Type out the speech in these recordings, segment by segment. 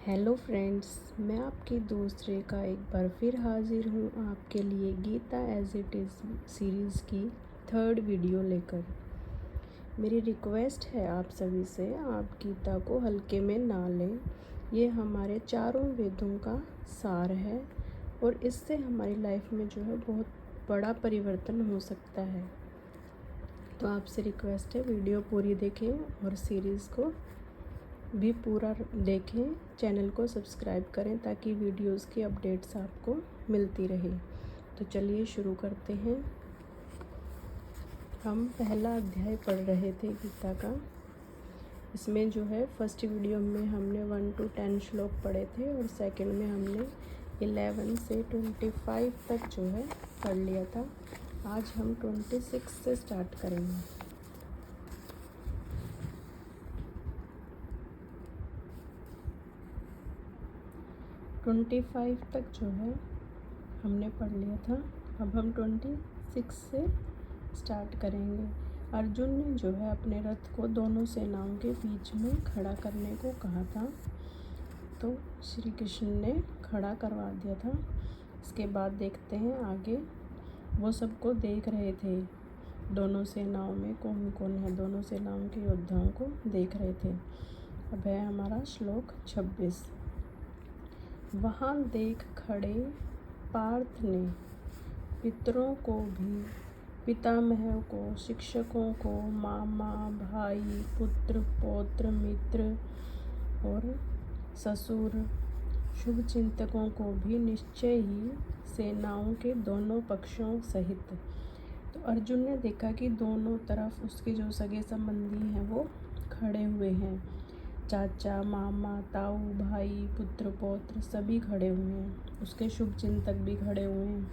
Hello friends, मैं आपकी दूसरे का एक बार फिर हाजिर हूँ आपके लिए Gita as it is series की थर्ड वीडियो लेकर। मेरी रिक्वेस्ट है आप सभी से, आप गीता को हल्के में ना लें। ये हमारे चारों वेदों का सार है और इससे हमारी लाइफ में जो है बहुत बड़ा परिवर्तन हो सकता है। तो आपसे रिक्वेस्ट है, वीडियो पूरी देखें और सीरीज़ को भी पूरा देखें। चैनल को सब्सक्राइब करें ताकि वीडियोस की अपडेट्स आपको मिलती रहे। तो चलिए शुरू करते हैं। हम पहला अध्याय पढ़ रहे थे गीता का। इसमें जो है फर्स्ट वीडियो में हमने 1 to 10 श्लोक पढ़े थे और सेकंड में हमने 11 से 25 तक जो है पढ़ लिया था। आज हम 26 से स्टार्ट करेंगे। 25 तक जो है हमने पढ़ लिया था। अब हम 26 से स्टार्ट करेंगे। अर्जुन ने जो है अपने रथ को दोनों सेनाओं के बीच में खड़ा करने को कहा था, तो श्री कृष्ण ने खड़ा करवा दिया था। इसके बाद देखते हैं आगे। वो सबको देख रहे थे, दोनों सेनाओं में कौन कौन है, दोनों सेनाओं के योद्धाओं को देख रहे थे। अब है हमारा श्लोक 26। वहाँ देख खड़े पार्थ ने पितरों को भी, पितामह को, शिक्षकों को, मामा, भाई, पुत्र, पौत्र, मित्र और ससुर, शुभचिंतकों को भी निश्चय ही सेनाओं के दोनों पक्षों सहित। तो अर्जुन ने देखा कि दोनों तरफ उसके जो सगे संबंधी हैं वो खड़े हुए हैं। चाचा, मामा, ताऊ, भाई, पुत्र, पौत्र सभी खड़े हुए हैं। उसके शुभ चिंतक भी खड़े हुए हैं।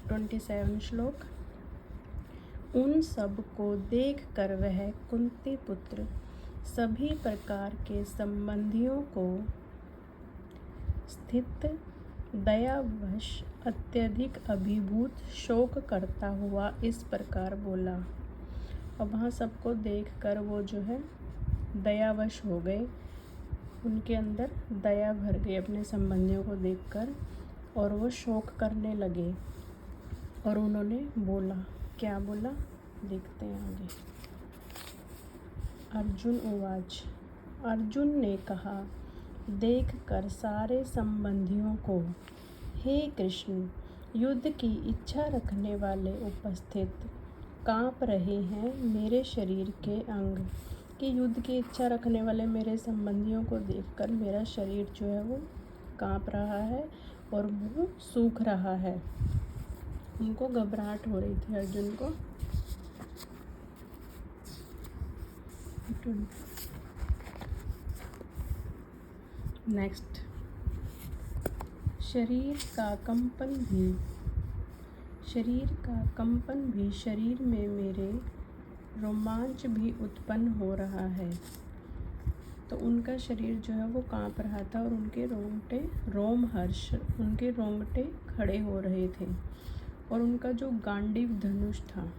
27 श्लोक। उन सब को देख कर वह कुंती पुत्र सभी प्रकार के संबंधियों को स्थित दयावश अत्यधिक अभिभूत शोक करता हुआ इस प्रकार बोला। और वहाँ सबको देखकर वो जो है दयावश हो गए, उनके अंदर दया भर गई अपने संबंधियों को देखकर, और वो शोक करने लगे। और उन्होंने बोला, क्या बोला देखते हैं आगे। अर्जुन उवाच। अर्जुन ने कहा देख कर सारे संबंधियों को, हे कृष्ण, युद्ध की इच्छा रखने वाले उपस्थित काँप रहे हैं मेरे शरीर के अंग। कि युद्ध की इच्छा रखने वाले मेरे संबंधियों को देखकर मेरा शरीर जो है वो काँप रहा है और वो सूख रहा है। उनको घबराहट हो रही थी अर्जुन को। नेक्स्ट। शरीर का कंपन भी शरीर में मेरे रोमांच भी उत्पन्न हो रहा है। तो उनका शरीर जो है वो काँप रहा था और उनके उनके रोंगटे खड़े हो रहे थे। और उनका जो गांडीव धनुष था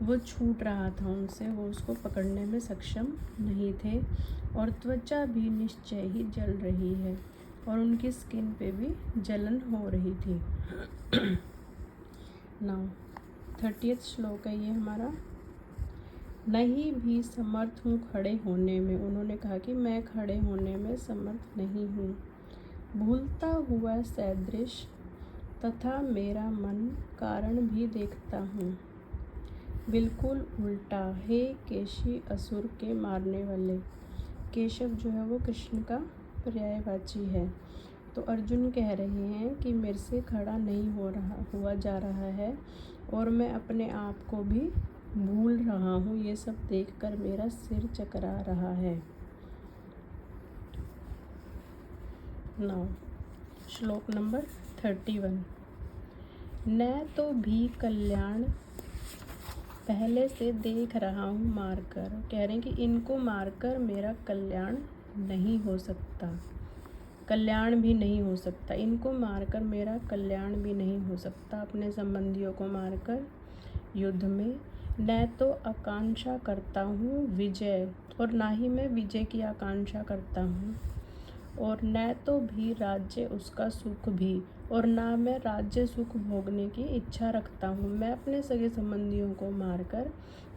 वो छूट रहा था उनसे, वो उसको पकड़ने में सक्षम नहीं थे। और त्वचा भी निश्चय ही जल रही है और उनकी स्किन पे भी जलन हो रही थी। नाउ 30th श्लोक है ये हमारा। नहीं भी समर्थ हूँ खड़े होने में। उन्होंने कहा कि मैं खड़े होने में समर्थ नहीं हूँ। भूलता हुआ सदृश तथा मेरा मन कारण भी देखता हूँ। बिल्कुल उल्टा, हे केशी असुर के मारने वाले। केशव जो है वो कृष्ण का पर्यायवाची है। तो अर्जुन कह रहे हैं कि मेरे से खड़ा नहीं हुआ जा रहा है और मैं अपने आप को भी भूल रहा हूँ। ये सब देखकर मेरा सिर चकरा रहा है। नाउ श्लोक नंबर 31। न तो भी कल्याण पहले से देख रहा हूँ मारकर। कह रहे हैं कि इनको मारकर मेरा कल्याण नहीं हो सकता, कल्याण भी नहीं हो सकता। इनको मारकर मेरा कल्याण भी नहीं हो सकता। अपने संबंधियों को मारकर युद्ध में न तो आकांक्षा करता हूँ विजय, और ना ही मैं विजय की आकांक्षा करता हूँ, और न तो भी राज्य उसका सुख भी, और ना मैं राज्य सुख भोगने की इच्छा रखता हूँ। मैं अपने सगे संबंधियों को मारकर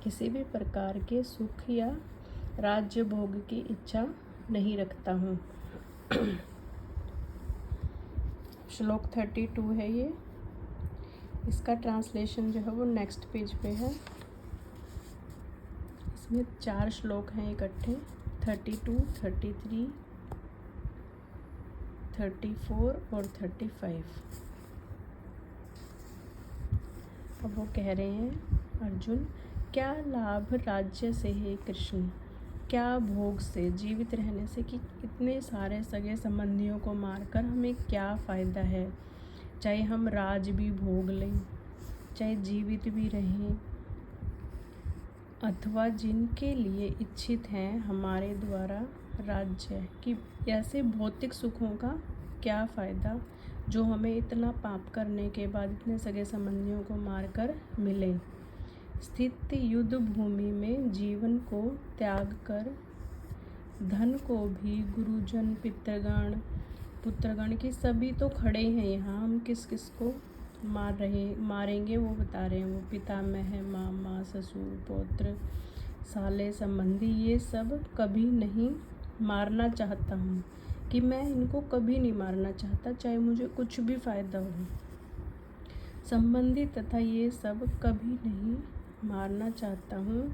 किसी भी प्रकार के सुख या राज्य भोग की इच्छा नहीं रखता हूँ। श्लोक 32 है ये। इसका ट्रांसलेशन जो है वो नेक्स्ट पेज पे है। इसमें 4 श्लोक हैं इकट्ठे, 32, 33, 34 और 35। अब वो कह रहे हैं, अर्जुन, क्या लाभ राज्य से है कृष्ण, क्या भोग से, जीवित रहने से, कि इतने सारे सगे संबंधियों को मारकर हमें क्या फ़ायदा है। चाहे हम राज भी भोग लें, चाहे जीवित भी रहें, अथवा जिनके लिए इच्छित हैं हमारे द्वारा राज्य, कि ऐसे भौतिक सुखों का क्या फ़ायदा जो हमें इतना पाप करने के बाद इतने सगे संबंधियों को मारकर मिले। स्थित युद्ध भूमि में जीवन को त्याग कर, धन को भी गुरुजन पितृगण पुत्रगण की सभी तो खड़े हैं यहाँ, हम किस किस को मारेंगे वो बता रहे हैं। वो पितामह, मामा, ससुर, पौत्र, साले, संबंधी, ये सब कभी नहीं मारना चाहता हूँ, कि मैं इनको कभी नहीं मारना चाहता, चाहे मुझे कुछ भी फ़ायदा हो। संबंधी तथा ये सब कभी नहीं मारना चाहता हूँ।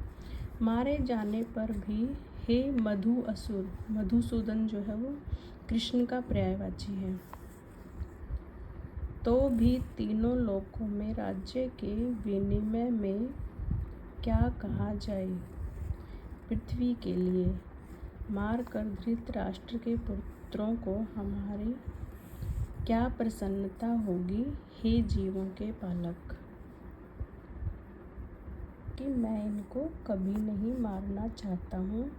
मारे जाने पर भी हे मधु असुर, मधुसूदन जो है वो कृष्ण का पर्यायवाची है, तो भी तीनों लोकों में राज्य के विनिमय में क्या कहा जाए। पृथ्वी के लिए मार कर धृतराष्ट्र के पुत्रों को हमारी क्या प्रसन्नता होगी, हे जीवों के पालक, कि मैं इनको कभी नहीं मारना चाहता हूँ,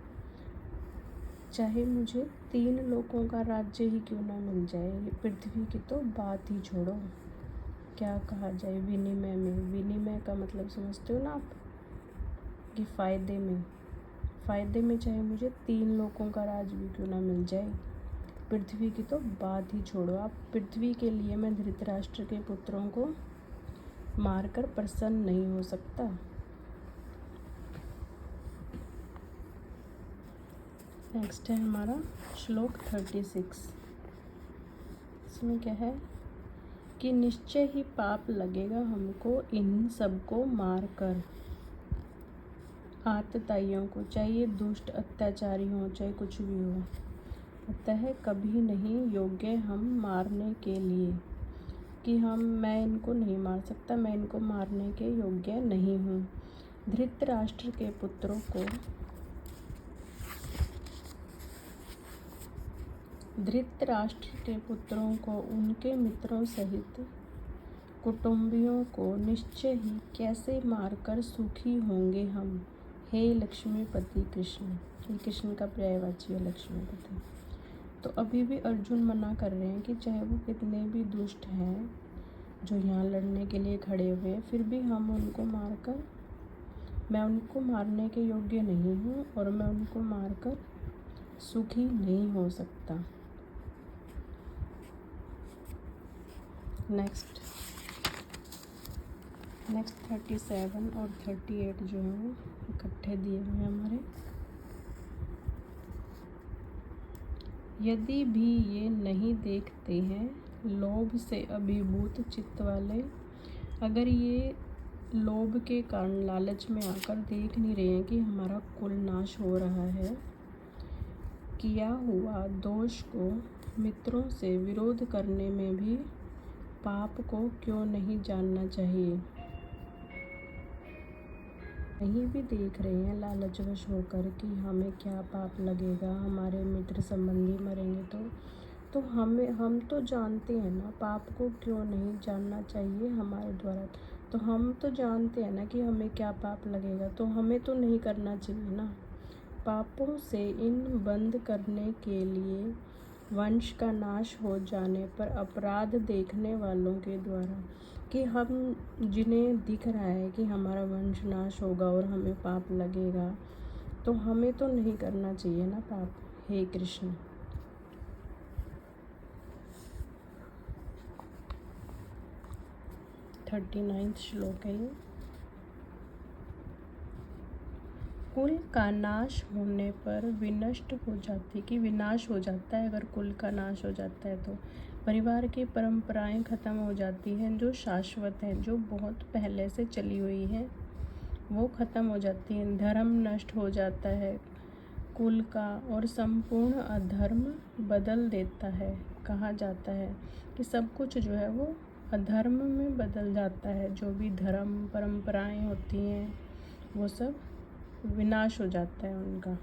चाहे मुझे 3 लोकों का राज्य ही क्यों ना मिल जाए। पृथ्वी की तो बात ही छोड़ो, क्या कहा जाए विनिमय में। विनिमय का मतलब समझते हो ना आप, कि फ़ायदे में चाहे मुझे 3 लोकों का राज भी क्यों ना मिल जाए। पृथ्वी की तो बात ही छोड़ो आप, पृथ्वी के लिए मैं धृतराष्ट्र के पुत्रों को मारकर प्रसन्न नहीं हो सकता। नेक्स्ट है हमारा श्लोक 36। इसमें क्या है कि निश्चय ही पाप लगेगा हमको इन सबको मार कर, आतताइयों को, चाहे ये दुष्ट अत्याचारी हो, चाहे कुछ भी हो, अतः कभी नहीं योग्य हम मारने के लिए, कि मैं इनको नहीं मार सकता, मैं इनको मारने के योग्य नहीं हूँ। धृतराष्ट्र के पुत्रों को उनके मित्रों सहित कुटुंबियों को निश्चय ही कैसे मारकर सुखी होंगे हम, हे लक्ष्मीपति कृष्ण। ये कृष्ण का पर्यायवाची है लक्ष्मीपति। तो अभी भी अर्जुन मना कर रहे हैं कि चाहे वो कितने भी दुष्ट हैं जो यहाँ लड़ने के लिए खड़े हुए, फिर भी हम उनको मारकर, मैं उनको मारने के योग्य नहीं हूँ और मैं उनको मारकर सुखी नहीं हो सकता। नेक्स्ट 37 और 38 जो है वो इकट्ठे दिए हुए हैं हमारे। यदि भी ये नहीं देखते हैं लोभ से अभिभूत चित्त वाले, अगर ये लोभ के कारण लालच में आकर देख नहीं रहे हैं कि हमारा कुल नाश हो रहा है, किया हुआ दोष को मित्रों से विरोध करने में भी पाप को क्यों नहीं जानना चाहिए। नहीं भी देख रहे हैं लालचवश होकर कि हमें क्या पाप लगेगा, हमारे मित्र संबंधी मरेंगे तो हम तो जानते हैं ना, पाप को क्यों नहीं जानना चाहिए हमारे द्वारा। तो हम तो जानते हैं ना कि हमें क्या पाप लगेगा, तो हमें तो नहीं करना चाहिए ना। पापों से इन बंद करने के लिए वंश का नाश हो जाने पर अपराध देखने वालों के द्वारा कि हम जिन्हें दिख रहा है कि हमारा वंश नाश होगा और हमें पाप लगेगा, तो हमें तो नहीं करना चाहिए ना पाप। हे कृष्ण। 39वां श्लोक है ये। कुल का नाश होने पर विनष्ट हो जाती, कि विनाश हो जाता है। अगर कुल का नाश हो जाता है तो परिवार की परंपराएं खत्म हो जाती हैं, जो शाश्वत हैं, जो बहुत पहले से चली हुई हैं, वो खत्म हो जाती हैं। धर्म नष्ट हो जाता है कुल का, और संपूर्ण अधर्म बदल देता है। कहा जाता है कि सब कुछ जो है वो अधर्म में बदल जाता है। जो भी धर्म परंपराएं होती हैं वो सब विनाश हो जाता है उनका।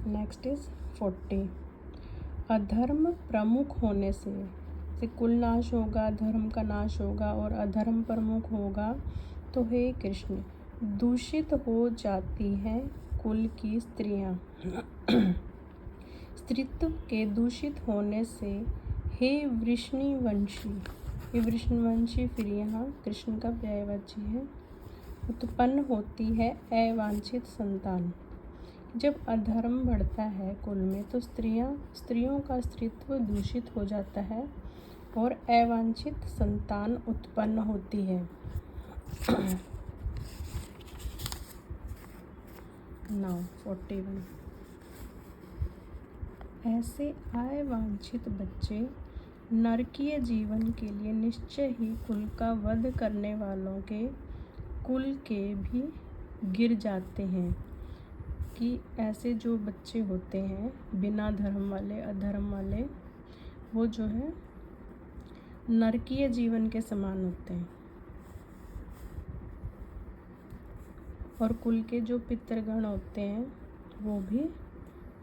Next is 40। अधर्म प्रमुख होने से कुल नाश होगा, धर्म का नाश होगा और अधर्म प्रमुख होगा, तो हे कृष्ण दूषित हो जाती हैं कुल की स्त्रियां। स्त्रीत्व के दूषित होने से हे वृष्णिवंशी, ये वृष्णिवंशी फिर यहाँ कृष्ण का पर्यायवाची है, उत्पन्न होती है अवांछित संतान। जब अधर्म बढ़ता है कुल में तो स्त्रियों का स्त्रीत्व दूषित हो जाता है और अवांछित संतान उत्पन्न होती है। नाउ 41। ऐसे अवांछित बच्चे नरकीय जीवन के लिए निश्चय ही कुल का वध करने वालों के कुल के भी गिर जाते हैं। कि ऐसे जो बच्चे होते हैं बिना धर्म वाले, अधर्म वाले, वो जो है नरकीय जीवन के समान होते हैं। और कुल के जो पितृगण होते हैं वो भी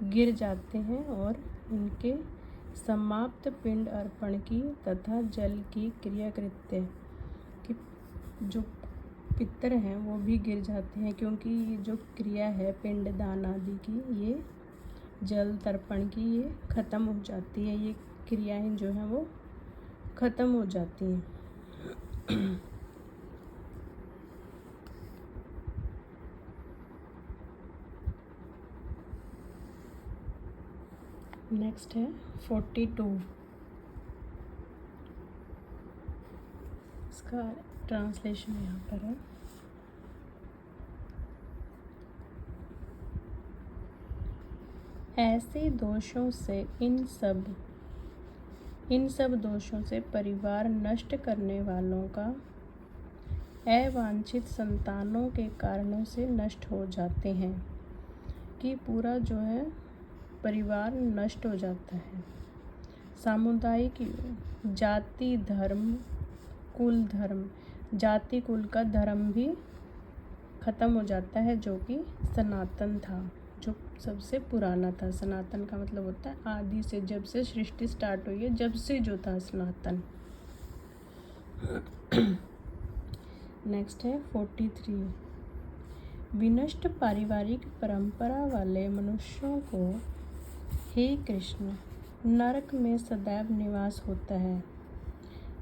गिर जाते हैं और इनके समाप्त पिंड अर्पण की तथा जल की क्रिया कृत्य कि जो पितर हैं वो भी गिर जाते हैं, क्योंकि ये जो क्रिया है पिंड दान आदि की, ये जल तर्पण की, ये ख़त्म हो जाती है। ये क्रियाएं जो हैं वो ख़त्म हो जाती हैं। नेक्स्ट है 42। इसका ट्रांसलेशन यहाँ पर है। ऐसे दोषों से इन सब दोषों से परिवार नष्ट करने वालों का अवांछित संतानों के कारणों से नष्ट हो जाते हैं। कि पूरा जो है परिवार नष्ट हो जाता है। सामुदायिक जाति धर्म, कुल धर्म, जाति कुल का धर्म भी खत्म हो जाता है, जो कि सनातन था, जो सबसे पुराना था। सनातन का मतलब होता है आदि से, जब से सृष्टि स्टार्ट हुई है, जब से जो था सनातन। नेक्स्ट है 43। विनष्ट पारिवारिक परंपरा वाले मनुष्यों को हे कृष्ण नरक में सदैव निवास होता है।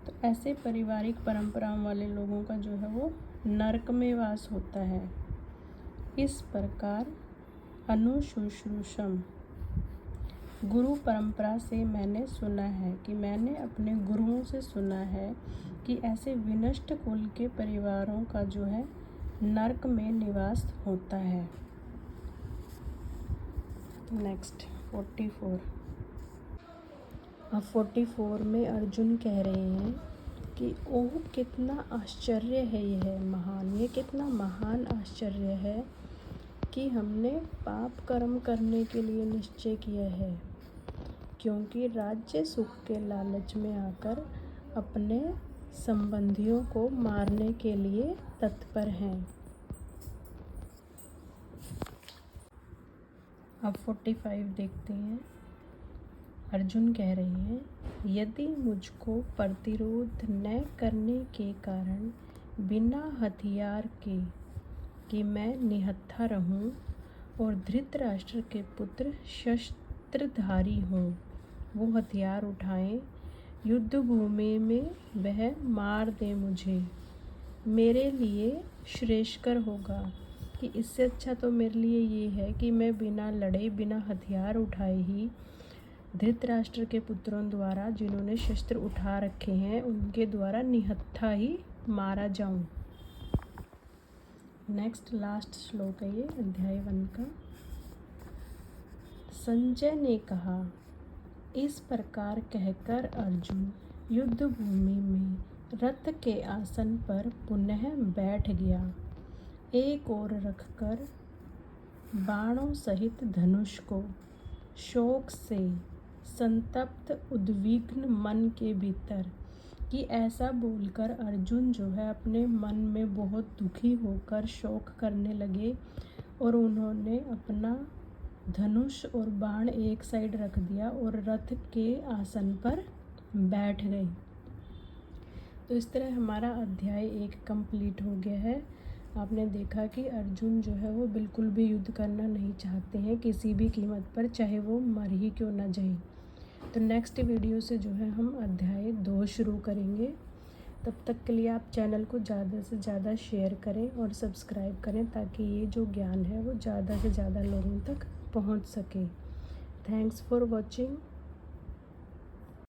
तो ऐसे पारिवारिक परंपराओं वाले लोगों का जो है वो नरक में वास होता है। इस प्रकार अनुशुश्रूषम, गुरु परंपरा से मैंने सुना है, कि मैंने अपने गुरुओं से सुना है कि ऐसे विनष्ट कुल के परिवारों का जो है नरक में निवास होता है। नेक्स्ट 44। अब 44 में अर्जुन कह रहे हैं कि ओह कितना आश्चर्य है, यह महान, ये कितना महान आश्चर्य है कि हमने पाप कर्म करने के लिए निश्चय किया है, क्योंकि राज्य सुख के लालच में आकर अपने संबंधियों को मारने के लिए तत्पर हैं। अब 45 देखते हैं। अर्जुन कह रहे हैं, यदि मुझको प्रतिरोध न करने के कारण बिना हथियार के कि मैं निहत्था रहूं और धृतराष्ट्र के पुत्र शस्त्रधारी हों, वो हथियार उठाएं युद्ध भूमि में वह मार दे मुझे, मेरे लिए श्रेष्ठकर होगा। कि इससे अच्छा तो मेरे लिए ये है कि मैं बिना लड़े, बिना हथियार उठाए ही धृतराष्ट्र के पुत्रों द्वारा, जिन्होंने शस्त्र उठा रखे हैं, उनके द्वारा निहत्था ही मारा जाऊं। नेक्स्ट लास्ट श्लोक है ये अध्याय 1 का। संजय ने कहा, इस प्रकार कहकर अर्जुन युद्ध भूमि में रथ के आसन पर पुनः बैठ गया। एक ओर रखकर बाणों सहित धनुष को शोक से संतप्त उद्विग्न मन के भीतर, कि ऐसा बोलकर अर्जुन जो है अपने मन में बहुत दुखी होकर शोक करने लगे और उन्होंने अपना धनुष और बाण एक साइड रख दिया और रथ के आसन पर बैठ गए। तो इस तरह हमारा अध्याय 1 कंप्लीट हो गया है। आपने देखा कि अर्जुन जो है वो बिल्कुल भी युद्ध करना नहीं चाहते हैं किसी भी कीमत पर, चाहे वो मर ही क्यों ना जाए। तो नेक्स्ट वीडियो से जो है हम अध्याय 2 शुरू करेंगे। तब तक के लिए आप चैनल को ज़्यादा से ज़्यादा शेयर करें और सब्सक्राइब करें, ताकि ये जो ज्ञान है वो ज़्यादा से ज़्यादा लोगों तक पहुंच सके। Thanks for watching.